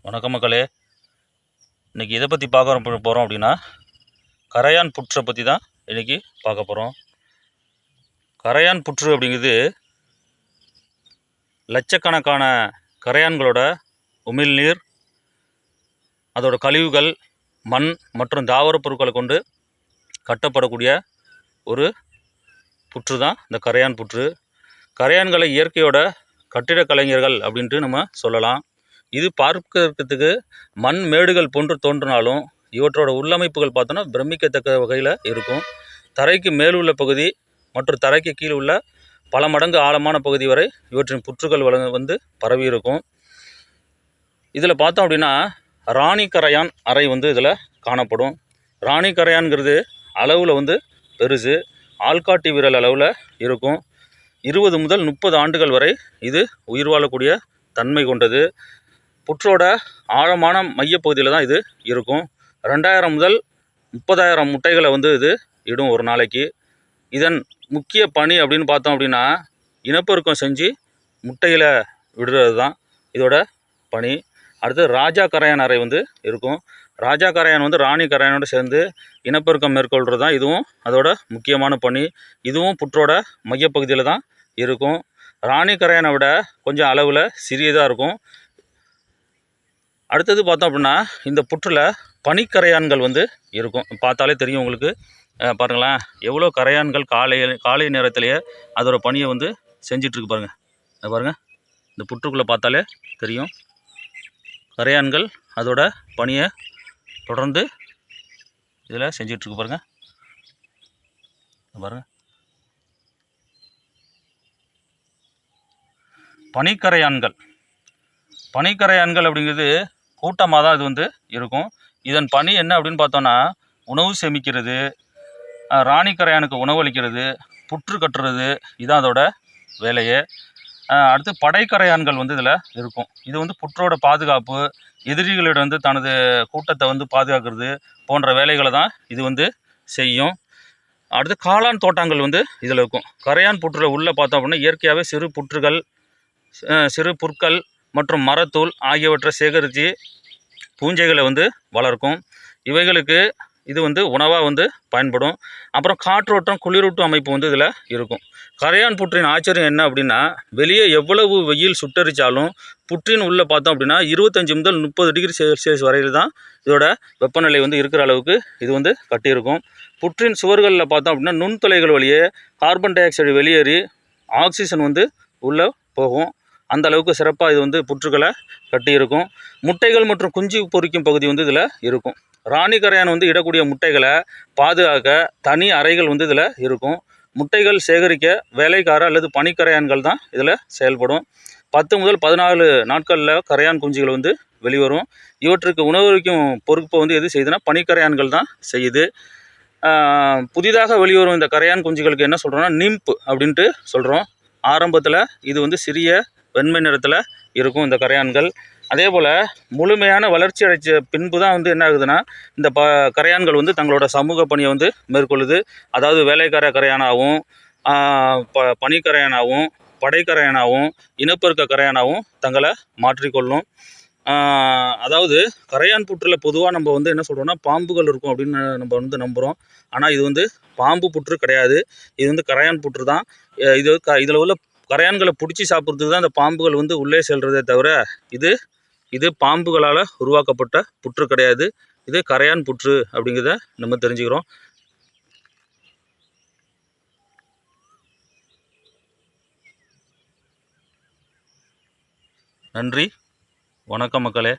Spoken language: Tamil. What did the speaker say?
வணக்கம் மக்களே. இன்றைக்கி எதை பற்றி பார்க்க போகிறோம் அப்படின்னா, கரையான் புற்றை பற்றி தான் இன்றைக்கி பார்க்க போகிறோம். கரையான் புற்று அப்படிங்கிறது லட்சக்கணக்கான கரையான்களோட உமிழ்நீர், அதோட கழிவுகள், மண் மற்றும் தாவர பொருட்களை கொண்டு கட்டப்படக்கூடிய ஒரு புற்று தான் இந்த கரையான் புற்று. கரையான்களை இயற்கையோட கட்டிடக் கலைஞர்கள் அப்படின்ட்டு நம்ம சொல்லலாம். இது பார்க்கறதுக்கு மண் மேடுகள் போன்று தோன்றினாலும் இவற்றோட உள்ளமைப்புகள் பார்த்தோன்னா பிரமிக்கத்தக்க வகையில் இருக்கும். தரைக்கு மேல் உள்ள பகுதி மற்றும் தரைக்கு கீழ் உள்ள பல மடங்கு ஆழமான பகுதி வரை இவற்றின் புற்றுகள் பரவி இருக்கும். இதில் பார்த்தோம் அப்படின்னா ராணி கரையான் அறை இதில் காணப்படும். ராணி கரையான்கிறது அளவில் பெருசு, ஆள்காட்டி விரல் அளவில் இருக்கும். 20 முதல் 30 ஆண்டுகள் வரை இது உயிர் வாழக்கூடிய தன்மை கொண்டது. புற்றோட ஆழமான மையப்பகுதியில் தான் இது இருக்கும். 2000 முதல் 30,000 முட்டைகளை இது இடும் ஒரு நாளைக்கு. இதன் முக்கிய பணி அப்படின்னு பார்த்தோம் அப்படின்னா இனப்பெருக்கம் செஞ்சு முட்டையில் விடுறது தான் இதோட பணி. அடுத்து ராஜா கரையான் அறை இருக்கும். ராஜா கரையான் ராணி கரையானோடு சேர்ந்து இனப்பெருக்கம் மேற்கொள்கிறது தான் இதுவும் அதோட முக்கியமான பணி. இதுவும் புற்றோட மையப்பகுதியில் தான் இருக்கும். ராணி கரையானை விட கொஞ்சம் அளவில் சிறியதாக இருக்கும். அடுத்தது பார்த்தோம் அப்படின்னா இந்த புற்றில் பனிக்கரையான்கள் இருக்கும். பார்த்தாலே தெரியும் உங்களுக்கு. பாருங்களேன், எவ்வளோ கரையான்கள் காலை நேரத்திலேயே அதோட பணியை செஞ்சிட்ருக்கு பாருங்கள். பாருங்கள், இந்த புற்றுக்குள்ளே பார்த்தாலே தெரியும். கரையான்கள் அதோட பணியை தொடர்ந்து இதில் செஞ்சிட்ருக்கு பாருங்கள். பாருங்கள், பனிக்கரையான்கள் அப்படிங்கிறது கூட்டமாக தான் இது இருக்கும். இதன் பணி என்ன அப்படின்னு பார்த்தோன்னா உணவு சேமிக்கிறது, ராணி கரையானுக்கு உணவு அளிக்கிறது, புற்று கட்டுறது, இதுதான் அதோட வேலையே. அடுத்து படைக்கரையான்கள் இதில் இருக்கும். இது புற்றோட பாதுகாப்பு, எதிரிகளிடம் தனது கூட்டத்தை பாதுகாக்கிறது போன்ற வேலைகளை தான் இது செய்யும். அடுத்து காளான் தோட்டங்கள் இதில் இருக்கும். கரையான் புற்றில் உள்ளே பார்த்தோம் அப்படின்னா இயற்கையாகவே சிறு புற்றுகள், சிறு புற்கள் மற்றும் மரத்தூள் ஆகியவற்றை சேகரித்து பூஞ்சைகளை வளர்க்கும். இவைகளுக்கு இது உணவாக பயன்படும். அப்புறம் காற்றோட்டம், குளிரூட்டும் அமைப்பு இதில் இருக்கும். கரையான் புற்றின் ஆச்சரியம் என்ன அப்படின்னா, வெளியே எவ்வளவு வெயில் சுட்டரித்தாலும் புற்றின் உள்ளே பார்த்தோம் அப்படின்னா 25 முதல் 30 டிகிரி செல்சியஸ் வரையில் தான் இதோட வெப்பநிலை இருக்கிற அளவுக்கு இது கட்டியிருக்கும். புற்றின் சுவர்களில் பார்த்தோம் அப்படின்னா நுண்துளைகள் வழியே கார்பன் டை ஆக்சைடு வெளியேறி ஆக்சிஜன் உள்ளே போகும். அந்த அளவுக்கு சிறப்பாக இது புற்றுகளை கட்டியிருக்கும். முட்டைகள் மற்றும் குஞ்சு பொரிக்கும் பகுதி இதில் இருக்கும். ராணி கரையான் இடக்கூடிய முட்டைகளை பாதுகாக்க தனி அறைகள் இதில் இருக்கும். முட்டைகள் சேகரிக்க வேலைக்கார அல்லது பனிக்கரையான்கள் தான் இதில் செயல்படும். 10 முதல் 14 நாட்களில் கரையான் குஞ்சுகள் வெளிவரும். இவற்றுக்கு உணவளிக்கும் பொறுப்பை எது செய்யுதுன்னா பனிக்கரையான்கள் தான் செய்யுது. புதிதாக வெளிவரும் இந்த கரையான் குஞ்சுகளுக்கு என்ன சொல்கிறோன்னா நிம்ப் அப்படின்ட்டு சொல்கிறோம். ஆரம்பத்தில் இது சிறிய வெண்மை நிறத்தில் இருக்கும் இந்த கரையான்கள். அதே போல் முழுமையான வளர்ச்சி அடைச்ச பின்பு தான் என்ன ஆகுதுன்னா இந்த கரையான்கள் தங்களோட சமூக பணியை மேற்கொள்ளுது. அதாவது வேலைக்கார கரையானாகவும், பனிக்கரையானாகவும், படைக்கரையானாகவும், இனப்பெருக்க கரையானாகவும் தங்களை மாற்றிக்கொள்ளும். அதாவது கரையான் புற்றில் பொதுவாக நம்ம என்ன சொல்கிறோன்னா பாம்புகள் இருக்கும் அப்படின்னு நம்ம நம்புகிறோம். ஆனால் இது பாம்பு புற்று கிடையாது. இது கரையான் புற்று தான். இதில் உள்ள கரையான்களை பிடிச்சி சாப்பிட்றதுக்கு தான் இந்த பாம்புகள் உள்ளே செல்றதே தவிர இது பாம்புகளால் உருவாக்கப்பட்ட புற்று கிடையாது. இது கரையான் புற்று அப்படிங்கிறத நம்ம தெரிஞ்சுக்கிறோம். நன்றி, வணக்கம் மக்களே.